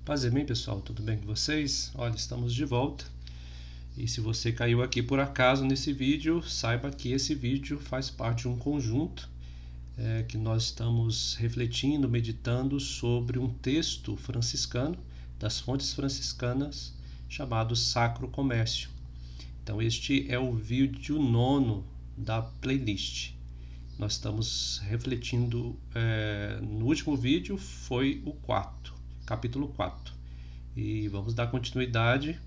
Paz e bem, pessoal, tudo bem com vocês? Olha, estamos de volta. E se você caiu aqui por acaso nesse vídeo, saiba que esse vídeo faz parte de um conjunto que nós estamos refletindo, meditando sobre um texto franciscano, das fontes franciscanas, chamado Sacro Comércio. Então este é o vídeo 9 da playlist. Nós estamos refletindo, no último vídeo foi o 4, capítulo 4. E vamos dar continuidade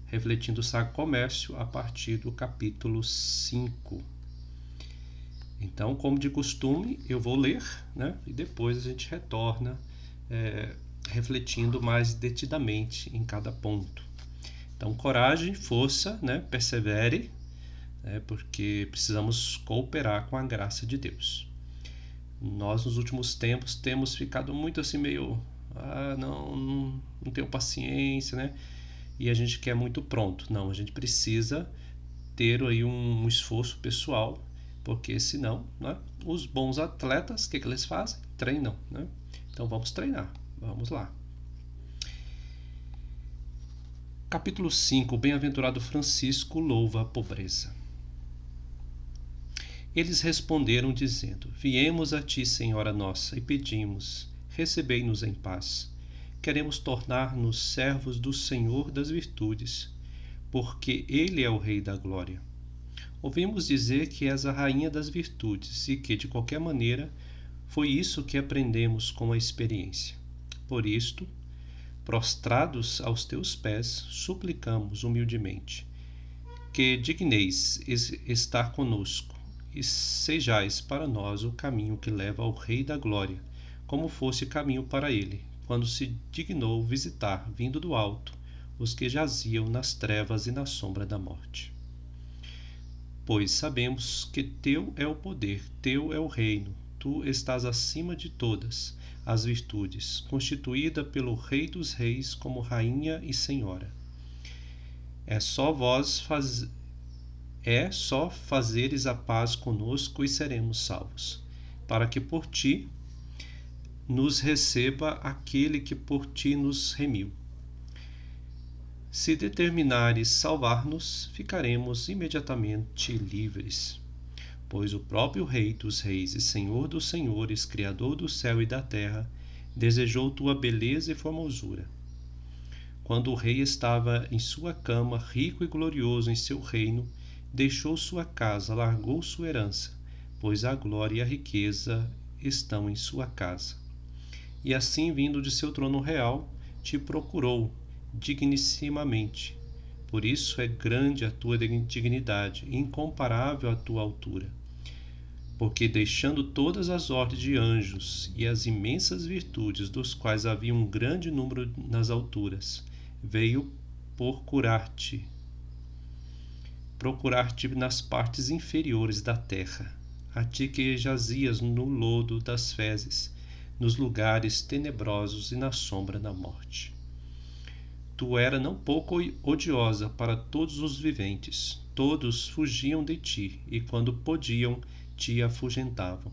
refletindo o Sacro Comércio a partir do capítulo 5. Então, como de costume, eu vou ler, né? E depois a gente retorna refletindo mais detidamente em cada ponto. Então, coragem, força, né? Persevere, porque precisamos cooperar com a graça de Deus. Nós, nos últimos tempos, temos ficado muito assim meio... não tenho paciência, né? E a gente quer muito pronto. Não, a gente precisa ter aí um esforço pessoal, porque senão, né, os bons atletas, o que eles fazem? Treinam, né? Então vamos treinar, vamos lá. Capítulo 5, o bem-aventurado Francisco louva a pobreza. Eles responderam dizendo: Viemos a ti, Senhora nossa, e pedimos, recebei-nos em paz. Queremos tornar-nos servos do Senhor das virtudes, porque Ele é o Rei da glória. Ouvimos dizer que és a rainha das virtudes e que, de qualquer maneira, foi isso que aprendemos com a experiência. Por isto, prostrados aos teus pés, suplicamos humildemente que digneis estar conosco e sejais para nós o caminho que leva ao Rei da glória, como fosse caminho para ele, quando se dignou visitar, vindo do alto, os que jaziam nas trevas e na sombra da morte. Pois sabemos que teu é o poder, teu é o reino, tu estás acima de todas as virtudes, constituída pelo Rei dos Reis como Rainha e Senhora. É só fazeres a paz conosco e seremos salvos, para que por ti nos receba aquele que por ti nos remiu. Se determinares salvar-nos, ficaremos imediatamente livres, pois o próprio Rei dos Reis e Senhor dos Senhores, Criador do céu e da terra, desejou tua beleza e formosura. Quando o rei estava em sua cama, rico e glorioso em seu reino, deixou sua casa, largou sua herança, pois a glória e a riqueza estão em sua casa. E assim, vindo de seu trono real, te procurou dignissimamente. Por isso é grande a tua dignidade, incomparável a tua altura. Porque, deixando todas as ordens de anjos e as imensas virtudes, dos quais havia um grande número nas alturas, veio procurar-te nas partes inferiores da terra, a ti que jazias no lodo das fezes, nos lugares tenebrosos e na sombra da morte. Tu era não pouco odiosa para todos os viventes, todos fugiam de ti, e quando podiam, te afugentavam.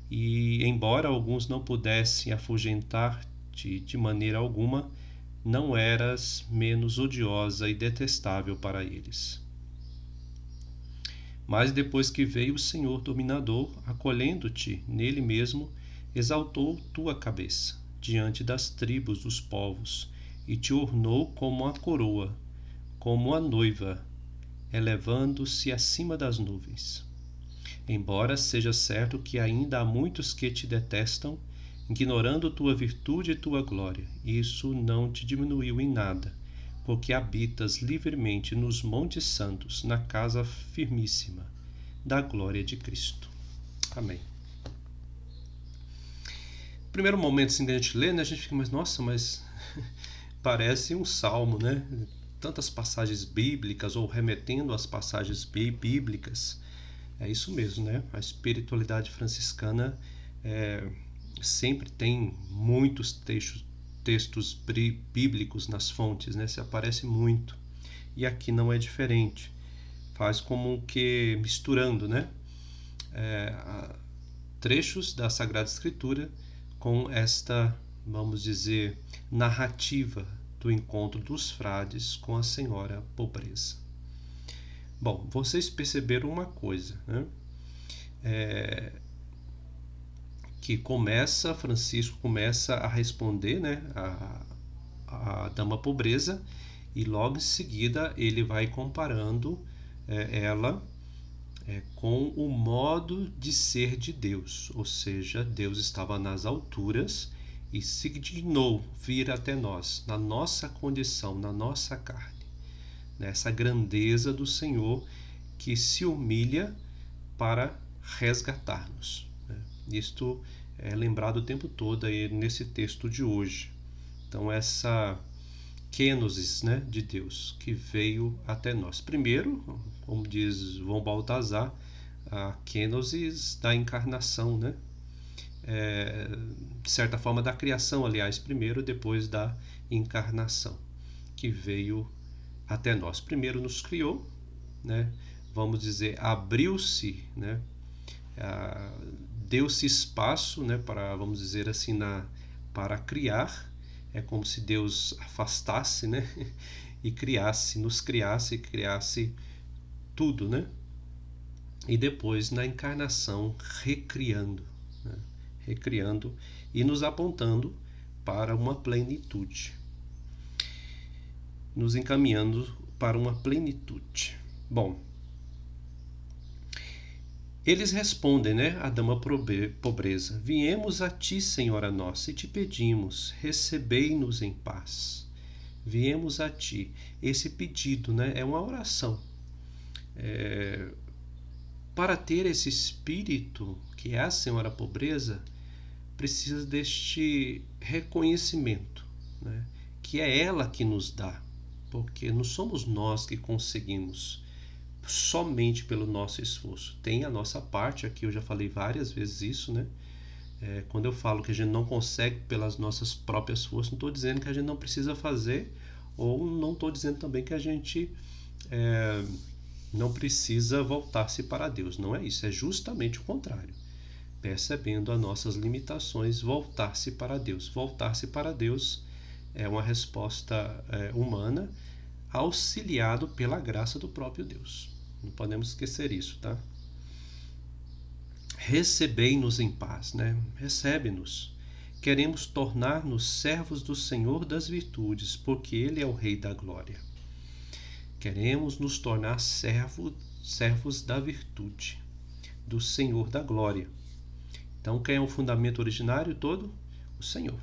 E, embora alguns não pudessem afugentar-te de maneira alguma, não eras menos odiosa e detestável para eles. Mas depois que veio o Senhor dominador, acolhendo-te nele mesmo, exaltou tua cabeça diante das tribos dos povos e te ornou como a coroa, como a noiva, elevando-se acima das nuvens. Embora seja certo que ainda há muitos que te detestam, ignorando tua virtude e tua glória, isso não te diminuiu em nada, porque habitas livremente nos montes santos, na casa firmíssima da glória de Cristo. Amém. No primeiro momento assim, que a gente lê, né, a gente fica, mas parece um salmo, né? Tantas passagens bíblicas, ou remetendo às passagens bíblicas. É isso mesmo, né? A espiritualidade franciscana sempre tem muitos textos bíblicos nas fontes, né? Se aparece muito. E aqui não é diferente. Faz como que misturando, né? Trechos da Sagrada Escritura com esta vamos dizer, narrativa do encontro dos frades com a senhora pobreza. Bom, vocês perceberam uma coisa, né? Que Francisco começa a responder, né, a dama pobreza, e logo em seguida ele vai comparando ela com o modo de ser de Deus, ou seja, Deus estava nas alturas e se dignou vir até nós, na nossa condição, na nossa carne. Essa grandeza do Senhor que se humilha para resgatar-nos. Isto é lembrado o tempo todo aí nesse texto de hoje. Então, essa kenosis, né, de Deus que veio até nós. Primeiro, como diz João Baltazar, a kenosis da encarnação, né? De certa forma da criação, aliás, primeiro, depois da encarnação, que veio até nós. Primeiro nos criou, né? Vamos dizer, abriu-se, né? Deu-se espaço, né, para, vamos dizer assim, para criar. É como se Deus afastasse, né, e nos criasse tudo, né? E depois na encarnação recriando, né? Recriando e nos apontando para uma plenitude, nos encaminhando para uma plenitude. Bom, eles respondem, né, a dama pobreza: viemos a ti, Senhora nossa, e te pedimos, recebei-nos em paz. Viemos a ti. Esse pedido, né, é uma oração. Para ter esse espírito, que é a Senhora pobreza, precisa deste reconhecimento, né, que é ela que nos dá, porque não somos nós que conseguimos somente pelo nosso esforço. Tem a nossa parte, aqui eu já falei várias vezes isso, né? Quando eu falo que a gente não consegue pelas nossas próprias forças, não estou dizendo que a gente não precisa fazer, ou não estou dizendo também que a gente não precisa voltar-se para Deus. Não é isso, é justamente o contrário. Percebendo as nossas limitações, voltar-se para Deus. Voltar-se para Deus é uma resposta humana, auxiliado pela graça do próprio Deus. Não podemos esquecer isso, tá? Recebei-nos em paz, né? Recebe-nos. Queremos tornar-nos servos do Senhor das virtudes, porque Ele é o Rei da glória. Queremos nos tornar servos da virtude, do Senhor da glória. Então, quem é o fundamento originário todo? O Senhor.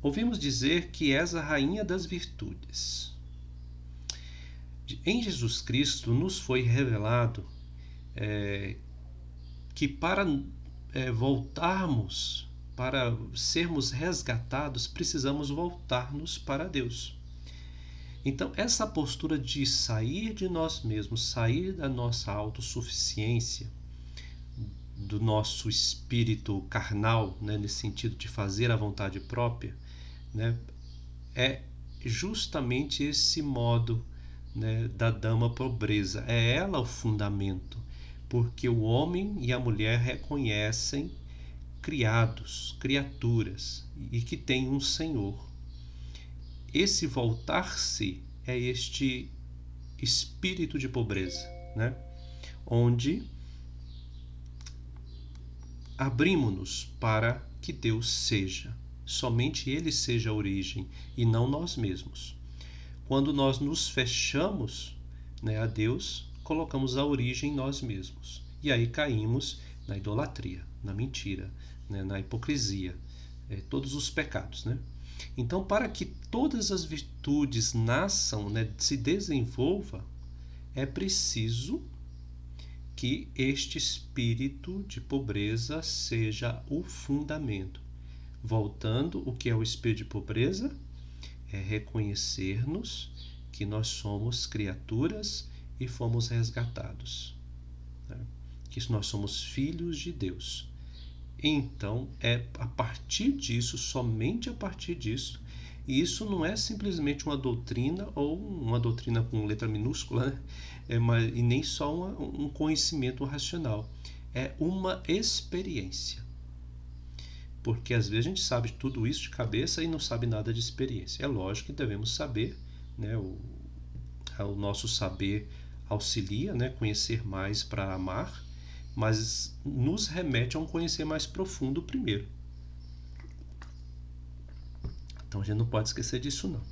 Ouvimos dizer que és a rainha das virtudes. Em Jesus Cristo nos foi revelado que para voltarmos, para sermos resgatados, precisamos voltar-nos para Deus. Então, essa postura de sair de nós mesmos, sair da nossa autossuficiência, do nosso espírito carnal, né, nesse sentido de fazer a vontade própria, né, é justamente esse modo, né, da dama pobreza. É ela o fundamento, porque o homem e a mulher reconhecem criaturas, e que têm um Senhor. Esse voltar-se é este espírito de pobreza, né, onde abrimos-nos para que Deus seja. Somente Ele seja a origem e não nós mesmos. Quando nós nos fechamos, né, a Deus, colocamos a origem em nós mesmos. E aí caímos na idolatria, na mentira, né, na hipocrisia, todos os pecados, né? Então, para que todas as virtudes nasçam, né, se desenvolva, é preciso que este espírito de pobreza seja o fundamento. Voltando, o que é o espírito de pobreza? É reconhecer-nos que nós somos criaturas e fomos resgatados, né? Que nós somos filhos de Deus. Então, é a partir disso, somente a partir disso, e isso não é simplesmente uma doutrina, ou uma doutrina com letra minúscula, né? E nem só um conhecimento racional. É uma experiência. porque às vezes a gente sabe tudo isso de cabeça e não sabe nada de experiência. É lógico que devemos saber, né? O nosso saber auxilia, né? Conhecer mais para amar, mas nos remete a um conhecer mais profundo primeiro. Então a gente não pode esquecer disso não.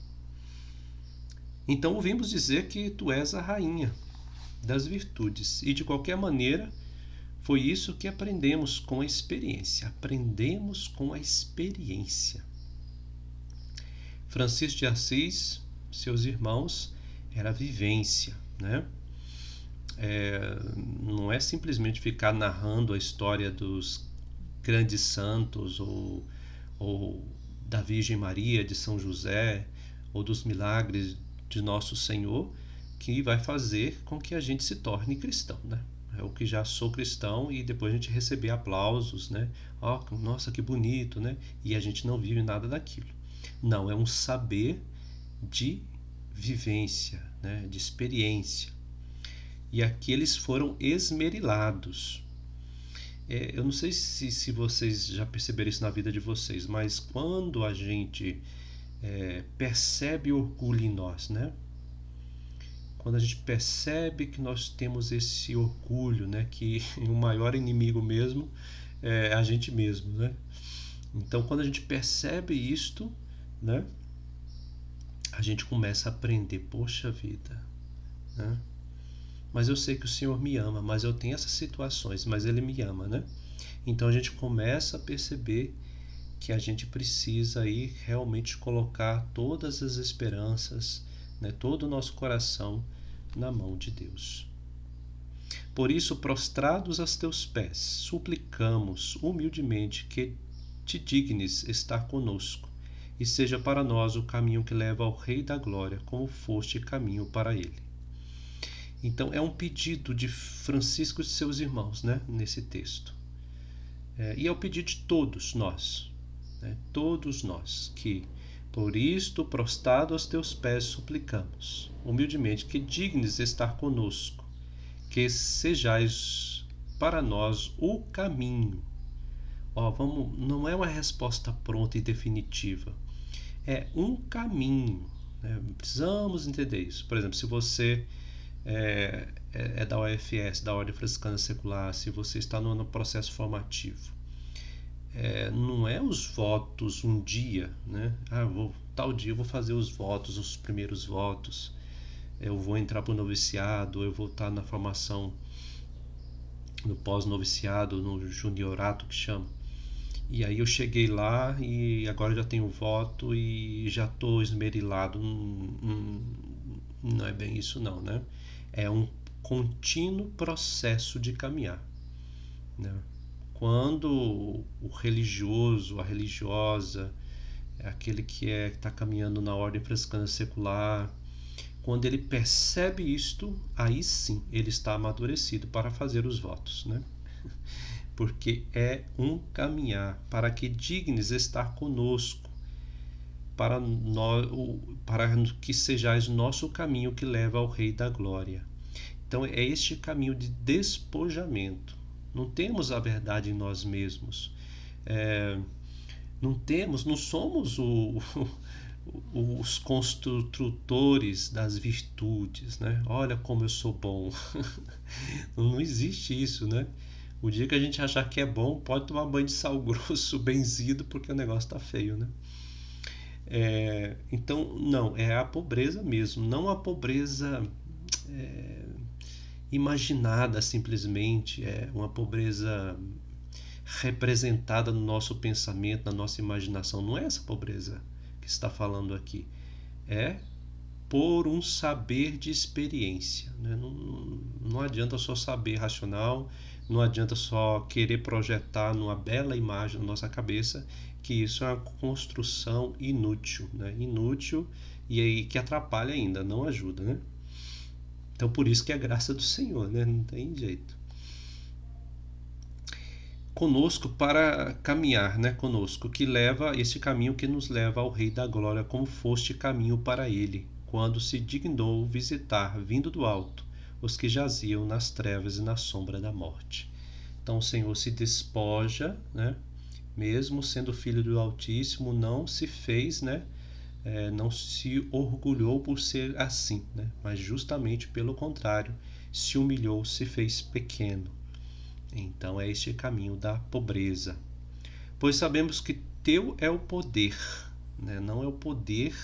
Então ouvimos dizer que tu és a rainha das virtudes, e de qualquer maneira foi isso que aprendemos com a experiência. Aprendemos com a experiência. Francisco de Assis, seus irmãos, era a vivência, né? Não é simplesmente ficar narrando a história dos grandes santos ou da Virgem Maria, de São José, ou dos milagres de Nosso Senhor, que vai fazer com que a gente se torne cristão, né? É o que já sou cristão e depois a gente receber aplausos, né? Oh, nossa, que bonito, né? E a gente não vive nada daquilo. Não, é um saber de vivência, né? De experiência. E aqui eles foram esmerilados. Eu não sei se vocês já perceberam isso na vida de vocês, mas quando a gente percebe orgulho em nós, né? Quando a gente percebe que nós temos esse orgulho, né? Que o maior inimigo mesmo é a gente mesmo, né? Então, quando a gente percebe isto, né? A gente começa a aprender, poxa vida, né? Mas eu sei que o Senhor me ama, mas eu tenho essas situações, mas Ele me ama, né? Então a gente começa a perceber que a gente precisa aí realmente colocar todas as esperanças, né, todo o nosso coração na mão de Deus. Por isso, prostrados aos teus pés, suplicamos humildemente que te dignes estar conosco e seja para nós o caminho que leva ao Rei da Glória, como foste caminho para ele. Então é um pedido de Francisco e de seus irmãos, né, nesse texto. E é o pedido de todos nós, né, todos nós, que por isto, prostrado aos teus pés, suplicamos, humildemente, que dignes estar conosco, que sejais para nós o caminho. Não é uma resposta pronta e definitiva, é um caminho, né? Precisamos entender isso. Por exemplo, se você é da UFS, da Ordem Franciscana Secular, se você está no processo formativo, não é os votos um dia, né? Tal dia eu vou fazer os votos, os primeiros votos, eu vou entrar para o noviciado, eu vou estar na formação, no pós-noviciado, no juniorato que chama. E aí eu cheguei lá e agora já tenho voto e já estou esmerilado. Não é bem isso não, né? É um contínuo processo de caminhar, né? Quando o religioso, a religiosa, aquele que está caminhando na ordem franciscana secular, quando ele percebe isto, aí sim ele está amadurecido para fazer os votos, né? Porque é um caminhar para que dignes estar conosco, para que sejais o nosso caminho que leva ao Rei da Glória. Então é este caminho de despojamento. Não temos a verdade em nós mesmos. Não somos os construtores das virtudes, né? Olha como eu sou bom. Não existe isso, né? O dia que a gente achar que é bom, pode tomar banho de sal grosso benzido, porque o negócio tá feio, né? Então, não, é a pobreza mesmo, não a pobreza imaginada simplesmente, é uma pobreza representada no nosso pensamento, na nossa imaginação. Não é essa pobreza que está falando aqui. É por um saber de experiência, né? Não adianta só saber racional, não adianta só querer projetar numa bela imagem na nossa cabeça, que isso é uma construção inútil, né? Inútil e aí que atrapalha ainda, não ajuda, né? Então por isso que é a graça do Senhor, né? Não tem jeito. Conosco para caminhar, né? Conosco, que leva esse caminho que nos leva ao Rei da Glória, como foste caminho para ele, quando se dignou visitar, vindo do alto, os que jaziam nas trevas e na sombra da morte. Então o Senhor se despoja, né? mesmo sendo filho do Altíssimo, não se fez, né? Não se orgulhou por ser assim, né? Mas justamente pelo contrário, se humilhou, se fez pequeno. Então é este caminho da pobreza. Pois sabemos que teu é o poder, né? Não é o poder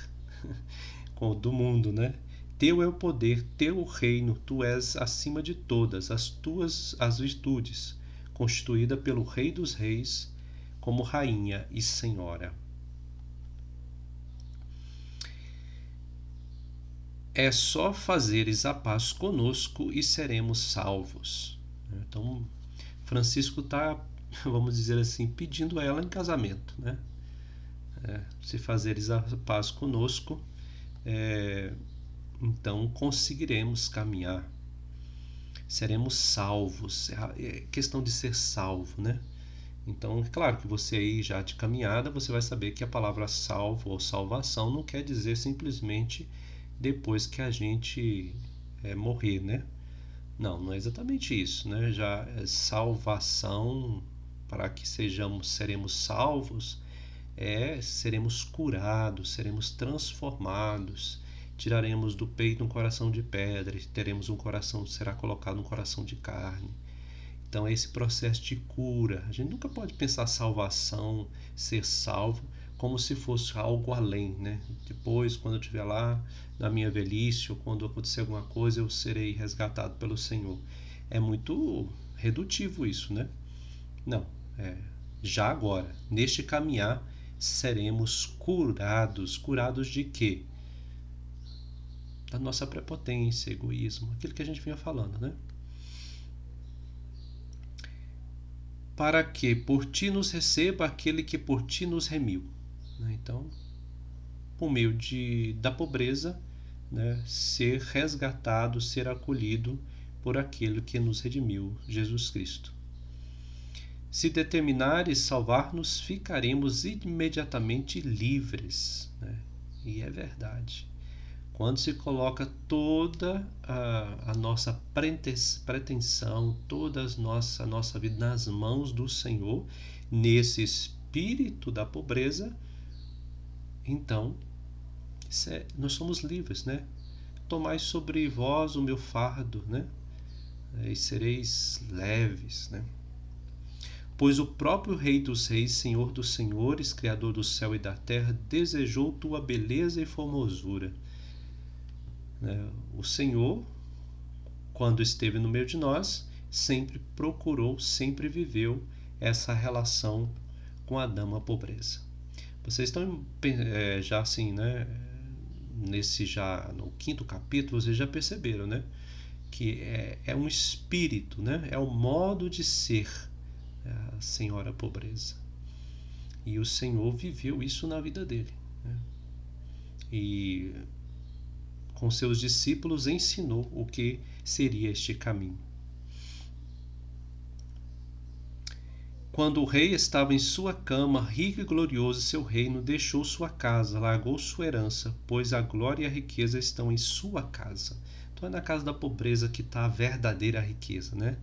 do mundo, né? Teu é o poder, teu o reino, tu és acima de todas as virtudes, constituída pelo Rei dos Reis, como rainha e senhora. É só fazeres a paz conosco e seremos salvos. Então, Francisco está, vamos dizer assim, pedindo a ela em casamento, né? Se fazeres a paz conosco, então conseguiremos caminhar, seremos salvos. É questão de ser salvo, né? Então, é claro que você aí já de caminhada, você vai saber que a palavra salvo ou salvação não quer dizer simplesmente depois que a gente morrer, né? Não, não é exatamente isso, né? Já é salvação, para que seremos salvos, seremos curados, seremos transformados, tiraremos do peito um coração de pedra e teremos um coração, será colocado um coração de carne. Então é esse processo de cura. A gente nunca pode pensar salvação, ser salvo, como se fosse algo além, né? Depois, quando eu estiver lá na minha velhice, ou quando acontecer alguma coisa, eu serei resgatado pelo Senhor. É muito redutivo isso, né? Não, já agora, neste caminhar, seremos curados. Curados de quê? Da nossa prepotência, egoísmo, aquilo que a gente vinha falando, né? Para que por ti nos receba aquele que por ti nos remiu. Então, por meio da pobreza, né, ser resgatado, ser acolhido por aquele que nos redimiu, Jesus Cristo. Se determinares salvar-nos, ficaremos imediatamente livres. Né? E é verdade. Quando se coloca toda a nossa pretensão, toda a nossa vida nas mãos do Senhor, nesse espírito da pobreza, então nós somos livres, né? Tomai sobre vós o meu fardo, né? E sereis leves, né? Pois o próprio Rei dos Reis, Senhor dos Senhores, Criador do céu e da terra, desejou tua beleza e formosura. O Senhor, quando esteve no meio de nós, sempre procurou, sempre viveu essa relação com a dama pobreza. Vocês estão já assim, né? Nesse já no 5º capítulo, vocês já perceberam, né? Que é um espírito, né? É o modo de ser a senhora pobreza. E o Senhor viveu isso na vida dele, né? E com seus discípulos ensinou o que seria este caminho. Quando o rei estava em sua cama, rico e glorioso, seu reino, deixou sua casa, largou sua herança, pois a glória e a riqueza estão em sua casa. Então é na casa da pobreza que está a verdadeira riqueza, né?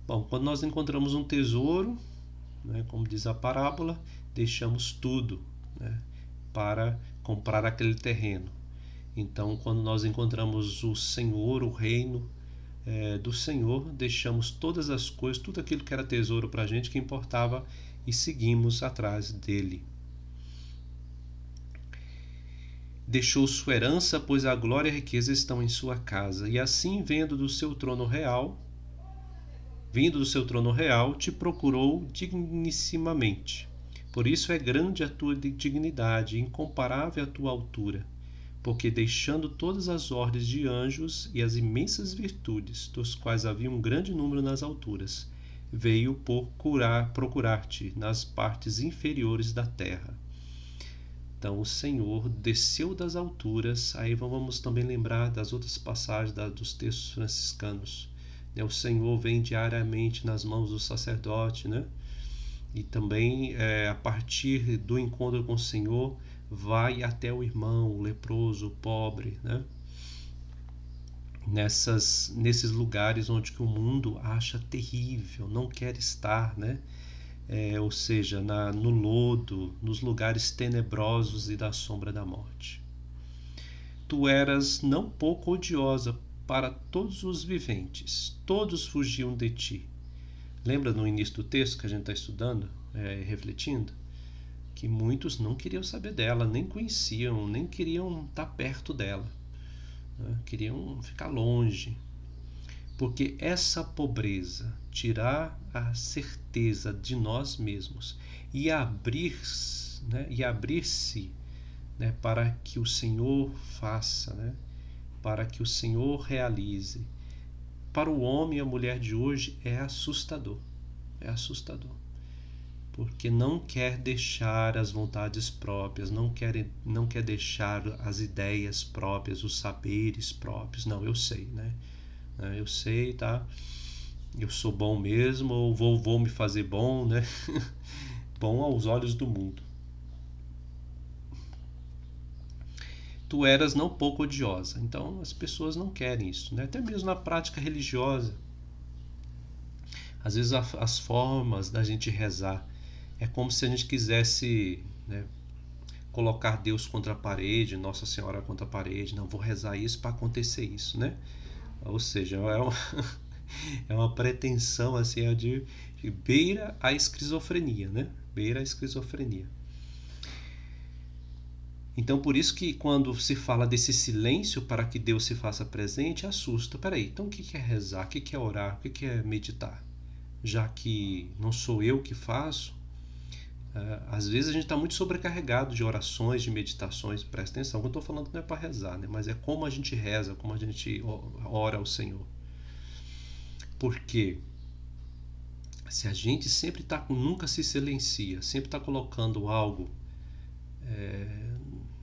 Bom, quando nós encontramos um tesouro, né, como diz a parábola, deixamos tudo, né, para comprar aquele terreno. Então, quando nós encontramos o Senhor, o reino do Senhor, deixamos todas as coisas, tudo aquilo que era tesouro para a gente, que importava, e seguimos atrás dele. Deixou sua herança, pois a glória e a riqueza estão em sua casa, e assim, vindo do seu trono real, te procurou dignissimamente. Por isso é grande a tua dignidade, incomparável a tua altura, porque deixando todas as ordens de anjos e as imensas virtudes, dos quais havia um grande número nas alturas, veio por procurar-te nas partes inferiores da terra. Então o Senhor desceu das alturas. Aí vamos também lembrar das outras passagens dos textos franciscanos. O Senhor vem diariamente nas mãos do sacerdote, né? E também a partir do encontro com o Senhor, vai até o irmão, o leproso, o pobre, né? Nesses lugares onde que o mundo acha terrível, não quer estar, né? ou seja, no lodo, nos lugares tenebrosos e da sombra da morte. Tu eras não pouco odiosa para todos os viventes, todos fugiam de ti. Lembra no início do texto que a gente está estudando, refletindo? Que muitos não queriam saber dela, nem conheciam, nem queriam estar perto dela, né? Queriam ficar longe. Porque essa pobreza, tirar a certeza de nós mesmos e abrir-se, né, né, para que o Senhor faça, né, para que o Senhor realize, para o homem e a mulher de hoje é assustador. É assustador. Porque não quer deixar as vontades próprias, não quer deixar as ideias próprias, os saberes próprios. Não, eu sei, né? Eu sei, tá? Eu sou bom mesmo, ou vou me fazer bom, né? Bom aos olhos do mundo. Tu eras não pouco odiosa. Então as pessoas não querem isso, né? Até mesmo na prática religiosa. Às vezes as formas da gente rezar é como se a gente quisesse, né, colocar Deus contra a parede, Nossa Senhora contra a parede. Não, vou rezar isso para acontecer isso, né? Ou seja, é uma pretensão assim, de beira a esquizofrenia, né? Beira a esquizofrenia. Então, por isso que quando se fala desse silêncio para que Deus se faça presente, assusta. Peraí, então o que é rezar? O que é orar? O que é meditar? Já que não sou eu que faço, às vezes a gente está muito sobrecarregado de orações, de meditações. Presta atenção, eu estou falando que não é para rezar, né? Mas é como a gente reza, como a gente ora ao Senhor. Porque se a gente sempre nunca se silencia, sempre está colocando algo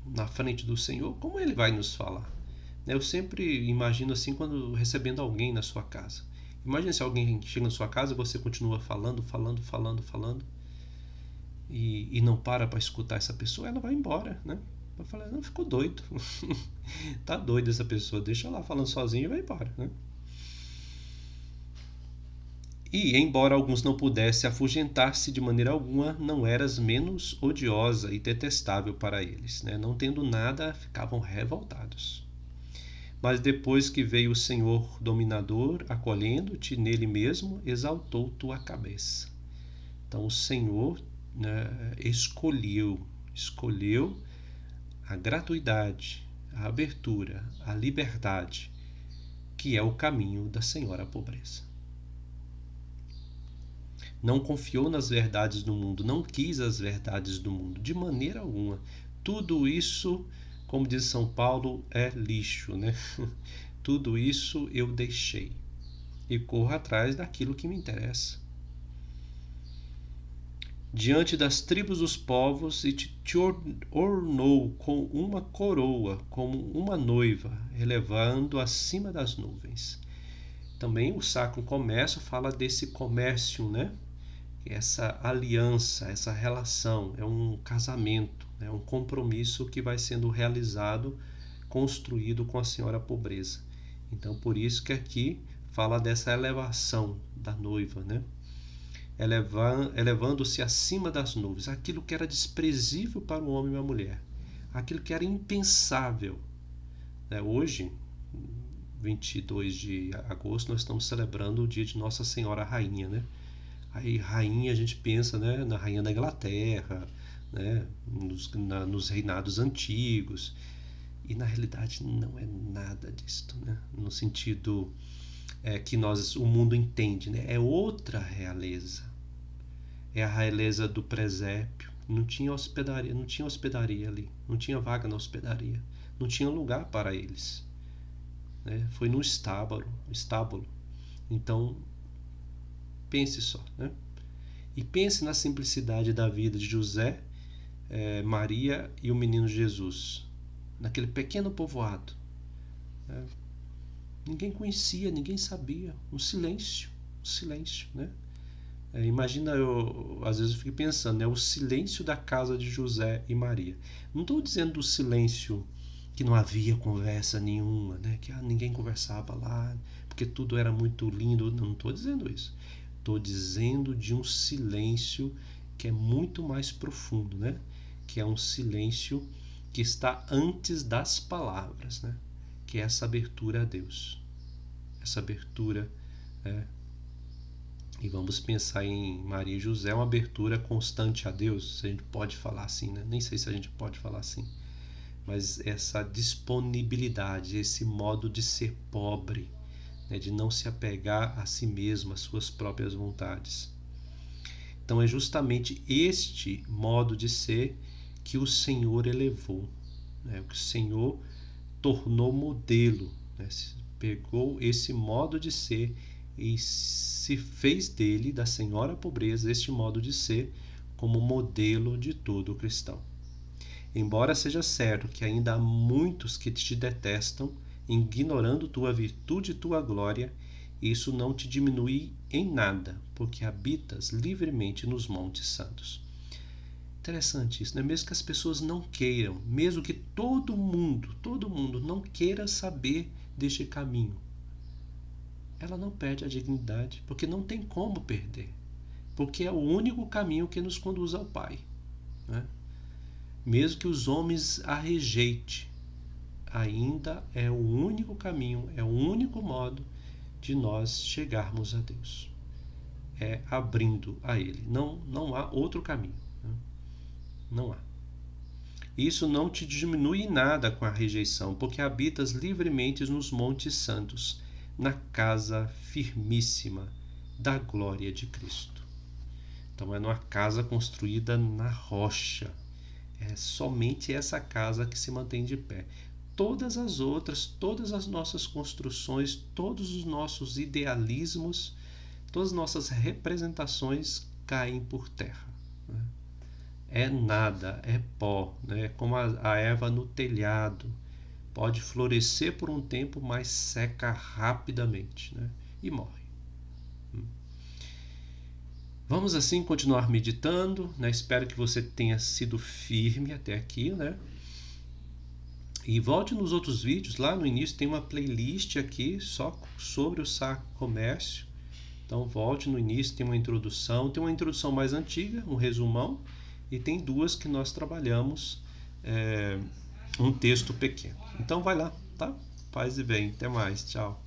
na frente do Senhor, como Ele vai nos falar? Eu sempre imagino assim quando recebendo alguém na sua casa. Imagina se alguém chega na sua casa e você continua falando e não para escutar essa pessoa, ela vai embora, né? Vai falar, não, ficou doido. Tá doido essa pessoa, deixa lá falando sozinho e vai embora, né? E, embora alguns não pudessem afugentar-se de maneira alguma, não eras menos odiosa e detestável para eles, né? Não tendo nada, ficavam revoltados. Mas depois que veio o Senhor dominador, acolhendo-te nele mesmo, exaltou tua cabeça. Então o Senhor, né, escolheu a gratuidade, a abertura, a liberdade, que é o caminho da Senhora Pobreza. Não confiou nas verdades do mundo, não quis as verdades do mundo, de maneira alguma. Tudo isso, como diz São Paulo, é lixo, né? Tudo isso eu deixei e corro atrás daquilo que me interessa. Diante das tribos dos povos e te ornou com uma coroa, como uma noiva, elevando acima das nuvens. Também o Sacro Comércio fala desse comércio, né? Essa aliança, essa relação, é um casamento, é um compromisso que vai sendo realizado, construído com a Senhora Pobreza. Então, por isso que aqui fala dessa elevação da noiva, né? Elevando-se acima das nuvens, aquilo que era desprezível para o homem e a mulher, aquilo que era impensável. Hoje, 22 de agosto, nós estamos celebrando o dia de Nossa Senhora Rainha, né? Aí rainha a gente pensa, né, na rainha da Inglaterra, né, nos reinados antigos, e na realidade não é nada disto, né, no sentido que o mundo entende, né, é outra realeza, é a realeza do presépio. Não tinha hospedaria ali, não tinha vaga na hospedaria, não tinha lugar para eles, né, foi no estábulo. Então pense só, né? E pense na simplicidade da vida de José, Maria e o menino Jesus, naquele pequeno povoado. Ninguém conhecia, ninguém sabia, um silêncio, né? Imagina, às vezes eu fico pensando, o silêncio da casa de José e Maria. Não estou dizendo do silêncio que não havia conversa nenhuma, né? Que ninguém conversava lá, porque tudo era muito lindo. Não estou dizendo isso. Estou dizendo de um silêncio que é muito mais profundo, né? Que é um silêncio que está antes das palavras, né? Que é essa abertura a Deus. Essa abertura, e vamos pensar em Maria e José, uma abertura constante a Deus, se a gente pode falar assim, né? Nem sei se a gente pode falar assim, mas essa disponibilidade, esse modo de ser pobre, né? De não se apegar a si mesmo, às suas próprias vontades. Então é justamente este modo de ser que o Senhor elevou, né? Que o Senhor tornou modelo, né? Pegou esse modo de ser e se fez dele, da senhora pobreza, este modo de ser como modelo de todo cristão. Embora seja certo que ainda há muitos que te detestam, ignorando tua virtude e tua glória, isso não te diminui em nada, porque habitas livremente nos montes santos. Interessante isso, né? Mesmo que as pessoas não queiram, mesmo que todo mundo não queira saber deste caminho, ela não perde a dignidade, porque não tem como perder, porque é o único caminho que nos conduz ao Pai, né? Mesmo que os homens a rejeitem, ainda é o único caminho, é o único modo de nós chegarmos a Deus. É abrindo a Ele. Não há outro caminho, né? Não há. Isso não te diminui em nada com a rejeição, porque habitas livremente nos montes santos, na casa firmíssima da glória de Cristo. Então é numa casa construída na rocha. É somente essa casa que se mantém de pé. Todas as outras, todas as nossas construções, todos os nossos idealismos, todas as nossas representações caem por terra, né? É nada, é pó, né? Como a erva no telhado. Pode florescer por um tempo, mas seca rapidamente, né? E morre. Vamos assim continuar meditando, né? Espero que você tenha sido firme até aqui, né? E volte nos outros vídeos, lá no início tem uma playlist aqui só sobre o Sacro Comércio. Então volte no início, tem uma introdução mais antiga, um resumão, e tem duas que nós trabalhamos um texto pequeno. Então vai lá, tá? Paz e bem, até mais, tchau.